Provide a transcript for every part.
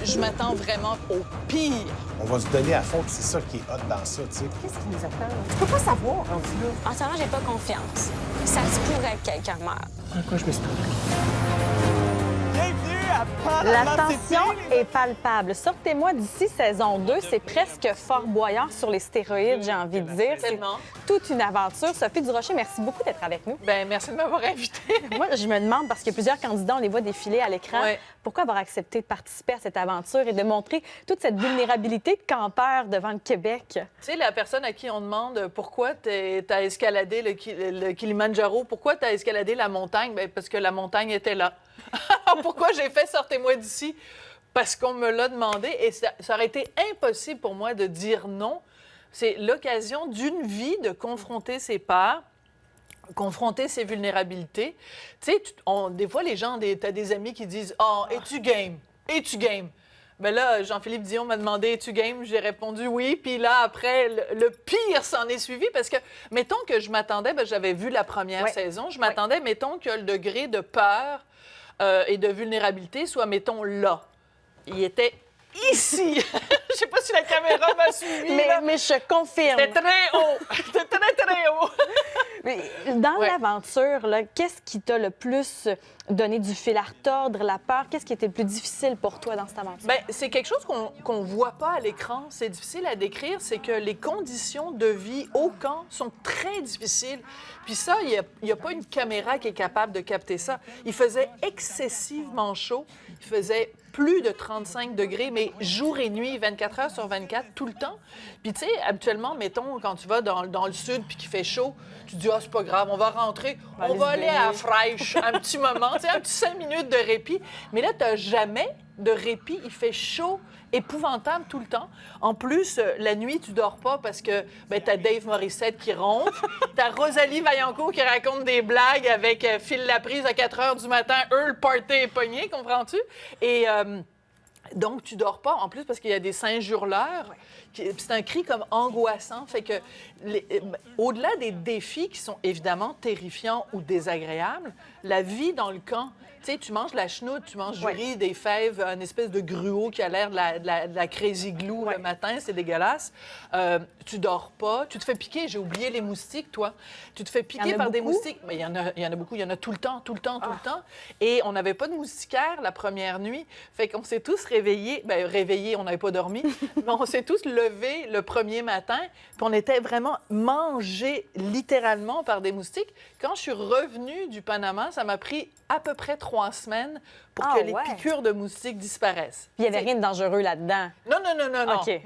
Je m'attends vraiment au pire. On va se donner à fond, puis c'est ça qui est hot dans ça, tu sais. Qu'est-ce qui nous attend? Tu peux pas savoir, rendu là. En ce moment, j'ai pas confiance. Ça se pourrait que quelqu'un meure. Pourquoi je me suis trompée? Bienvenue à La Panama tension City. est palpable. Sortez-moi d'ici, saison 2, c'est presque Fort Boyard sur les stéroïdes, j'ai envie de dire. C'est Tellement. toute une aventure. Sophie Durocher, merci beaucoup d'être avec nous. Ben merci de m'avoir invité. Moi, je me demande, parce qu'il y a plusieurs candidats, on les voit défiler à l'écran, Ouais. pourquoi avoir accepté de participer à cette aventure et de montrer toute cette vulnérabilité de campeur devant le Québec? Tu sais, la personne à qui on demande pourquoi t'as escaladé le Kilimandjaro, pourquoi t'as escaladé la montagne, ben parce que la montagne était là. Pourquoi j'ai fait sortez-moi d'ici? Parce qu'on me l'a demandé et ça aurait été impossible pour moi de dire non. C'est l'occasion d'une vie de confronter ses peurs, confronter ses vulnérabilités. Tu sais, des fois, les gens, t'as des amis qui disent « Oh, es-tu game? Es-tu game? » Ben là, Jean-Philippe Dion m'a demandé « Es-tu game? » J'ai répondu « Oui. » Puis là, après, le pire s'en est suivi parce que, mettons que je m'attendais, ben, j'avais vu la première saison, je m'attendais, mettons que le degré de peur et de vulnérabilité soit, mettons, là. Il était ici. Je sais pas si la caméra m'a suivi. Mais je confirme. C'était très haut. C'était très, très haut. Mais dans Ouais. l'aventure, là, qu'est-ce qui t'a le plus donné du fil à retordre, la peur? Qu'est-ce qui était le plus difficile pour toi dans cette aventure? Bien, c'est quelque chose qu'on voit pas à l'écran. C'est difficile à décrire. C'est que les conditions de vie au camp sont très difficiles. Puis ça, il n'y a pas une caméra qui est capable de capter ça. Il faisait excessivement chaud. Il faisait plus de 35 degrés, mais jour et nuit, 24 heures sur 24, tout le temps. Puis, tu sais, habituellement, mettons, quand tu vas dans le sud puis qu'il fait chaud, tu te dis, ah, c'est pas grave, on va rentrer, on va aller à la fraîche un petit moment, tu sais, un petit 5 minutes de répit. Mais là, tu n'as jamais de répit. Il fait chaud, épouvantable tout le temps. En plus, la nuit, tu dors pas parce que ben, t'as Dave Morissette qui ronfle, t'as Rosalie Vaillancourt qui raconte des blagues avec Phil Laprise à 4 heures du matin. Eux, le party est pogné, comprends-tu? Et donc, tu dors pas, en plus, parce qu'il y a des singes hurleurs. C'est un cri comme angoissant. Fait que, au-delà des défis qui sont évidemment terrifiants ou désagréables, la vie dans le camp, tu sais, tu manges de la chenoute, tu manges du riz, des fèves, une espèce de gruau qui a l'air de la crazy glue le matin, c'est dégueulasse. Tu dors pas, tu te fais piquer, j'ai oublié les moustiques, toi. Tu te fais piquer par des moustiques. Mais il y en a beaucoup, il y en a tout le temps. Et on n'avait pas de moustiquaire la première nuit. Fait qu'on s'est tous réveillés. Bien, réveillés, on n'avait pas dormi, mais on s'est tous levés le premier matin, puis on était vraiment mangés littéralement par des moustiques. Quand je suis revenue du Panama, ça m'a pris à peu près 3 semaines pour que les piqûres de moustiques disparaissent. Puis il n'y avait rien de dangereux là-dedans. Non. OK.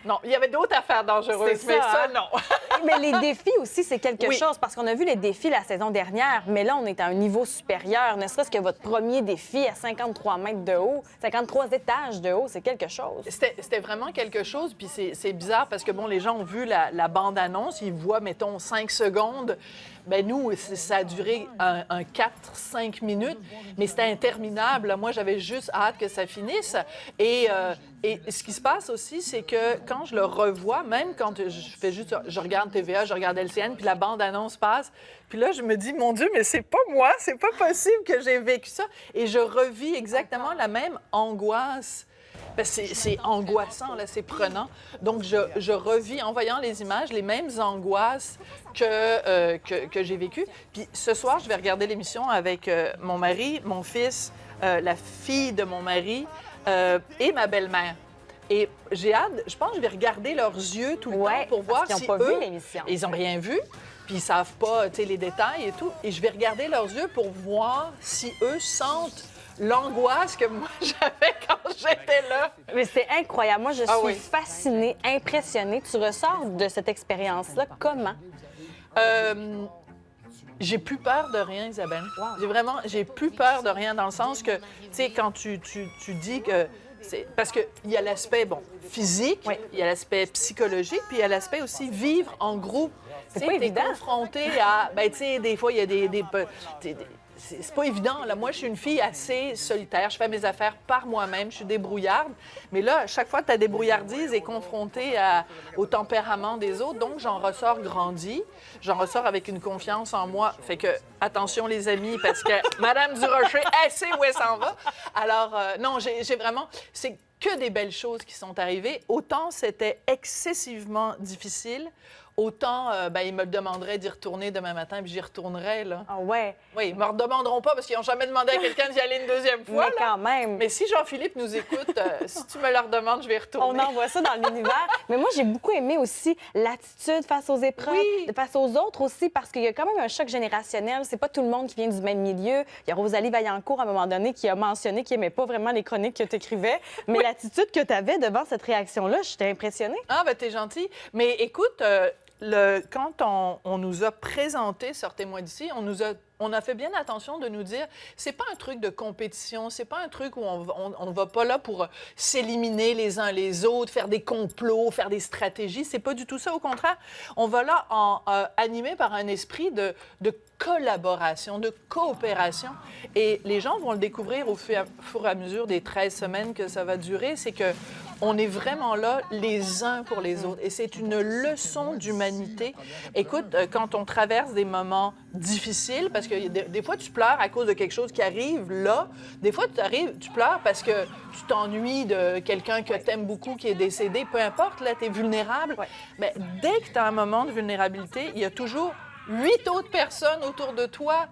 Non, il y avait d'autres affaires dangereuses, C'est mais ça, ça, hein? non. Mais les défis aussi, c'est quelque Oui. chose, parce qu'on a vu les défis la saison dernière, mais là, on est à un niveau supérieur. Ne serait-ce que votre premier défi à 53 mètres de haut, 53 étages de haut, c'est quelque chose. C'était vraiment quelque chose, puis c'est bizarre parce que, bon, les gens ont vu la bande-annonce, ils voient, mettons, 5 secondes. Bien, nous, ça a duré un 4-5 minutes, mais c'était interminable. Moi, j'avais juste hâte que ça finisse. Et ce qui se passe aussi, c'est que quand je le revois, même quand je regarde TVA, je regarde LCN, puis la bande-annonce passe, puis là, je me dis, mon Dieu, mais c'est pas moi, c'est pas possible que j'ai vécu ça. Et je revis exactement la même angoisse. Parce que c'est angoissant, là, c'est prenant. Donc, je revis, en voyant les images, les mêmes angoisses que j'ai vécues. Puis ce soir, je vais regarder l'émission avec mon mari, mon fils, la fille de mon mari et ma belle-mère. Et j'ai hâte, je pense que je vais regarder leurs yeux tout le temps pour voir qu'ils si n'ont pas eux, vu l'émission. ils n'ont rien vu, puis ils savent pas, tu sais, les détails et tout. Et je vais regarder leurs yeux pour voir si eux sentent l'angoisse que moi j'avais quand j'étais là. Mais c'est incroyable. Moi, je suis oui. fascinée, impressionnée. Tu ressors de cette expérience-là comment? J'ai plus peur de rien, Isabelle. J'ai plus peur de rien dans le sens que, tu sais, quand tu dis que c'est parce qu'il y a l'aspect, bon, physique, il y a l'aspect psychologique, puis il y a l'aspect aussi vivre en groupe. C'est pas évident. T'es confronté à, ben, tu sais, des fois, il y a c'est pas évident. Là. Moi, je suis une fille assez solitaire. Je fais mes affaires par moi-même. Je suis débrouillarde. Mais là, à chaque fois, ta débrouillardise est confrontée au tempérament des autres. Donc, j'en ressors grandie. J'en ressors avec une confiance en moi. Fait que, attention, les amis, parce que Madame Durocher, elle sait où elle s'en va. Alors, non, j'ai vraiment... C'est que des belles choses qui sont arrivées. Autant c'était excessivement difficile, autant ils me demanderaient d'y retourner demain matin, puis j'y retournerais, là. Ah ouais. Oui, ils me redemanderont pas parce qu'ils n'ont jamais demandé à quelqu'un d'y aller une deuxième fois. Mais quand même. Mais si Jean-Philippe nous écoute, si tu me le redemandes, je vais y retourner. On envoie ça dans l'univers. Mais moi, j'ai beaucoup aimé aussi l'attitude face aux épreuves, Oui. face aux autres aussi, parce qu'il y a quand même un choc générationnel. C'est pas tout le monde qui vient du même milieu. Il y a Rosalie Vaillancourt, à un moment donné, qui a mentionné qu'il n'aimait pas vraiment les chroniques que tu écrivais. Mais l'attitude que tu avais devant cette réaction-là, j'étais impressionnée. Ah, ben t'es gentil. Mais écoute, quand on nous a présenté Sortez-moi d'ici, on a fait bien attention de nous dire, c'est pas un truc de compétition, c'est pas un truc où on va pas là pour s'éliminer les uns les autres, faire des complots, faire des stratégies. C'est pas du tout ça. Au contraire, on va là animé par un esprit de collaboration, de coopération. Et les gens vont le découvrir au fur et à mesure des 13 semaines que ça va durer. C'est que on est vraiment là les uns pour les autres. Et c'est une leçon d'humanité. Écoute, quand on traverse des moments difficiles, parce que des fois, tu pleures à cause de quelque chose qui arrive là. Des fois, tu pleures parce que tu t'ennuies de quelqu'un que tu aimes beaucoup qui est décédé. Peu importe, là, tu es vulnérable. Ouais. Mais dès que tu as un moment de vulnérabilité, il y a toujours 8 autres personnes autour de toi.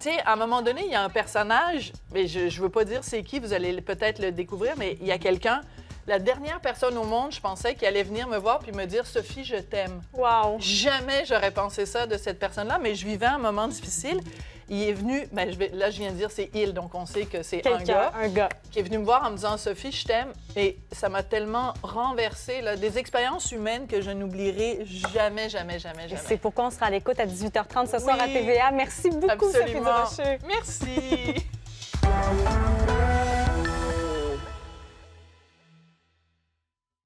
Tu sais, à un moment donné, il y a un personnage, mais je ne veux pas dire c'est qui, vous allez peut-être le découvrir, mais il y a quelqu'un, la dernière personne au monde, je pensais, qui allait venir me voir puis me dire « Sophie, je t'aime ». Wow. Jamais j'aurais pensé ça de cette personne-là, mais je vivais un moment difficile. Il est venu, là, je viens de dire c'est il, donc on sait que c'est un gars qui est venu me voir en me disant « Sophie, je t'aime ». Et ça m'a tellement renversé, là, des expériences humaines que je n'oublierai jamais, jamais, jamais, jamais. C'est pourquoi on sera à l'écoute à 18h30 ce soir à Oui. TVA. Merci beaucoup, Absolument. Sophie Durocher. Merci.